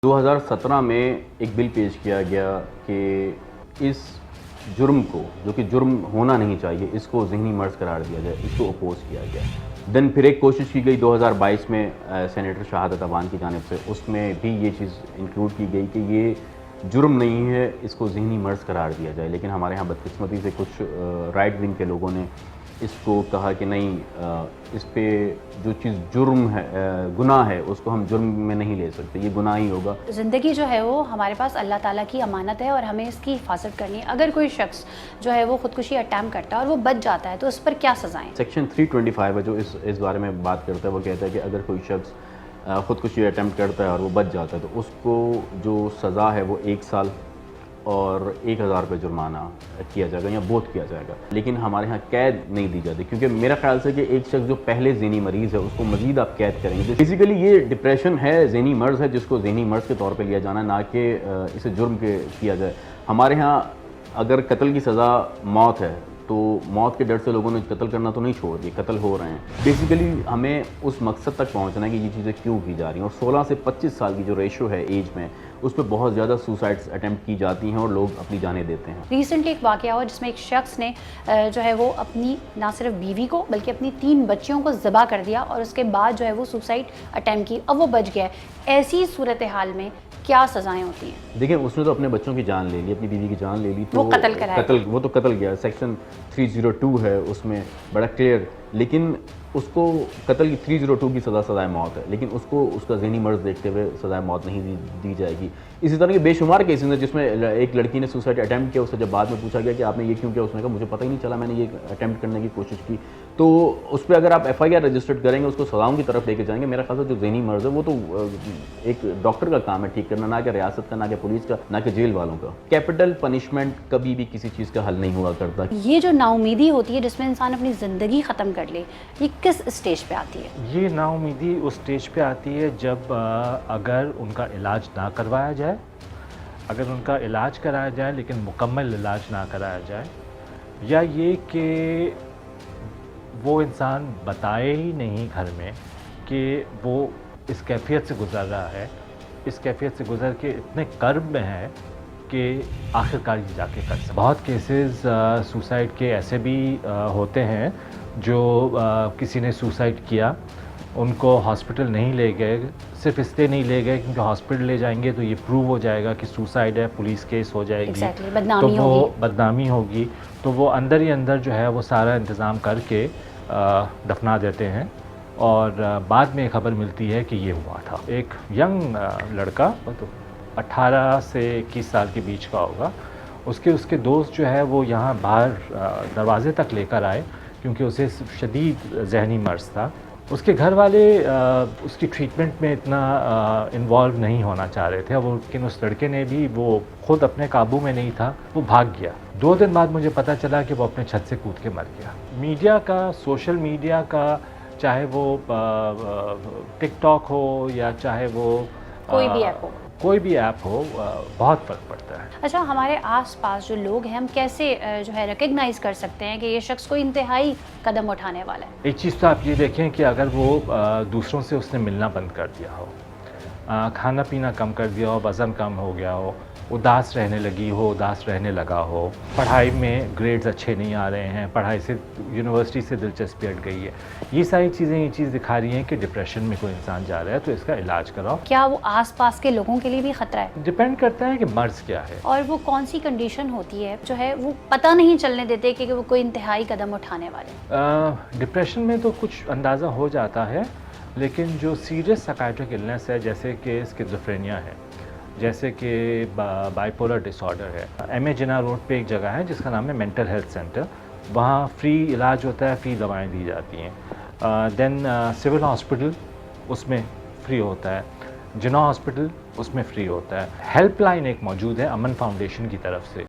2017 में एक बिल पेश किया गया कि इस जुर्म को, जो कि जुर्म होना नहीं चाहिए, इसको ज़हनी मर्ज़ करार दिया जाए, इसको अपोज़ किया गया। देन फिर एक कोशिश की गई 2022 में सेनेटर शहादत अवान की जानिब से, उसमें भी ये चीज़ इंक्लूड की गई कि ये जुर्म नहीं है, इसको ज़हनी मर्ज़ करार दिया जाए। लेकिन हमारे यहाँ बदकिस्मती से कुछ राइट विंग के लोगों ने इसको कहा कि नहीं, इस पे जो चीज़ जुर्म है, गुनाह है, उसको हम जुर्म में नहीं ले सकते, ये गुनाह ही होगा। ज़िंदगी जो है वो हमारे पास अल्लाह ताला की अमानत है और हमें इसकी हिफाजत करनी है। अगर कोई शख्स जो है वो ख़ुदकुशी अटैम्प्ट करता है और वो बच जाता है तो उस पर क्या सज़ाएं? सेक्शन 325 है जो इस बारे में बात करता है। वो कहता है कि अगर कोई शख्स ख़ुदकुशी अटैम्प्ट करता है और वो बच जाता है तो उसको जो सज़ा है वो 1 साल और 1000 रुपये जुर्माना किया जाएगा या बोध किया जाएगा। लेकिन हमारे यहाँ कैद नहीं दी जाती, क्योंकि मेरा ख्याल से कि एक शख्स जो पहले ज़हनी मरीज़ है उसको मज़ीद आप कैद करेंगे। बेसिकली ये डिप्रेशन है, ज़हनी मर्ज़ है, जिसको ज़हनी मर्ज़ के तौर पे लिया जाना, ना कि इसे जुर्म के किया जाए। हमारे यहाँ अगर कत्ल की सज़ा मौत है तो मौत के डर से लोगों ने कत्ल करना तो नहीं छोड़ दिया, कत्ल हो रहे हैं। बेसिकली हमें उस मकसद तक पहुंचना है कि ये चीज़ें क्यों की जा रही हैं। और 16 से 25 साल की जो रेशो है एज में, उस पर बहुत ज़्यादा सुसाइड्स अटैम्प्ट की जाती हैं और लोग अपनी जानें देते हैं। रिसेंटली एक वाक़या हुआ जिसमें एक शख्स ने जो है वो अपनी ना सिर्फ बीवी को बल्कि अपनी 3 बच्चियों को ज़िबा कर दिया और उसके बाद जो है वो सुसाइड अटैम्प्ट की। अब वो बच गया है। ऐसी सूरत हाल में क्या सज़ाएं होती हैं? देखिए, उसने तो अपने बच्चों की जान ले ली, अपनी बीवी की जान ले ली, तो वो कत्ल कराया। वो तो कत्ल गया। सेक्शन 302 है उसमें बड़ा क्लियर। लेकिन उसको कत्ल की 302 की सज़ाए मौत है, लेकिन उसको उसका ज़हनी मर्ज़ देखते हुए सज़ाए मौत नहीं दी जाएगी। इसी तरह के बेशुमार केसेस हैं जिसमें एक लड़की ने सुसाइड अटैम्प्ट किया, उससे जब बाद में पूछा गया कि आपने ये क्यों किया, उसने कहा मुझे पता ही नहीं चला, मैंने ये अटैम्प्ट करने की कोशिश की। तो उस पर अगर आप FIR रजिस्टर्ड करेंगे, उसको सज़ाओं की तरफ लेके जाएंगे। मेरा ख्याल से जो ज़हनी मर्ज़ है वो तो एक डॉक्टर का काम है ठीक करना, ना कि रियासत का, ना कि पुलिस का, ना कि जेल वालों का। कैपिटल पनिशमेंट कभी भी किसी चीज़ का हल नहीं हुआ करता। ये जो नाउमीदी होती है जिसमें इंसान अपनी ज़िंदगी ख़त्म कर ले, ये किस स्टेज पे आती है? ये नाउमीदी उस स्टेज पे आती है जब अगर उनका इलाज ना करवाया जाए, अगर उनका इलाज कराया जाए लेकिन मुकम्मल इलाज ना कराया जाए, या ये कि वो इंसान बताए ही नहीं घर में कि वो इस कैफियत से गुज़र रहा है, इस कैफियत से गुज़र के इतने कर्ब में है कि आखिरकार ये जाके कर सकते। बहुत केसेस सुसाइड के ऐसे भी होते हैं जो किसी ने सुसाइड किया, उनको हॉस्पिटल नहीं ले गए, सिर्फ इसलिए नहीं ले गए क्योंकि हॉस्पिटल ले जाएंगे तो ये प्रूव हो जाएगा कि सुसाइड है, पुलिस केस हो जाएगी, बदनामी तो वो होगी। बदनामी होगी, तो वो अंदर ही अंदर जो है वो सारा इंतज़ाम करके दफना देते हैं और बाद में खबर मिलती है कि ये हुआ था। एक यंग लड़का, तो 18 से 21 साल के बीच का होगा, उसके दोस्त जो है वो यहाँ बाहर दरवाज़े तक लेकर आए क्योंकि उसे शदीद ज़हनी मर्ज़ था। उसके घर वाले उसकी ट्रीटमेंट में इतना इन्वॉल्व नहीं होना चाह रहे थे, लेकिन उस लड़के ने भी, वो ख़ुद अपने काबू में नहीं था, वो भाग गया। 2 दिन बाद मुझे पता चला कि वो अपने छत से कूद के मर गया। मीडिया का, सोशल मीडिया का, चाहे वो टिकटॉक हो या चाहे वो कोई भी ऐप हो, बहुत फ़र्क पड़ता है। अच्छा, हमारे आसपास जो लोग हैं, हम कैसे जो है रिकग्नाइज़ कर सकते हैं कि ये शख्स कोई इंतहाई कदम उठाने वाला है? एक चीज़ तो आप ये देखें कि अगर वो दूसरों से उसने मिलना बंद कर दिया हो, खाना पीना कम कर दिया हो, वज़न कम हो गया हो, उदास रहने लगी हो, उदास रहने लगा हो, पढ़ाई में ग्रेड्स अच्छे नहीं आ रहे हैं, पढ़ाई से, यूनिवर्सिटी से दिलचस्पी हट गई है, ये सारी चीज़ें ये चीज़ दिखा रही हैं कि डिप्रेशन में कोई इंसान जा रहा है, तो इसका इलाज कराओ। क्या वो आसपास के लोगों के लिए भी ख़तरा है? डिपेंड करता है कि मर्ज़ क्या है और वो कौन सी कंडीशन होती है जो है वो पता नहीं चलने देते कि वो कोई इंतहाई कदम उठाने वाले? डिप्रेशन में तो कुछ अंदाज़ा हो जाता है, लेकिन जो सीरियस साइकियाट्रिक इलनेस है, जैसे कि स्किज़ोफ्रेनिया है, जैसे कि बाइपोलर डिसऑर्डर है। MA जिना रोड पे एक जगह है जिसका नाम है मेंटल हेल्थ सेंटर, वहाँ फ्री इलाज होता है, फ्री दवाएं दी जाती हैं। देन सिविल हॉस्पिटल, उसमें फ्री होता है। जिना हॉस्पिटल, उसमें फ्री होता है। हेल्पलाइन एक मौजूद है अमन फाउंडेशन की तरफ से।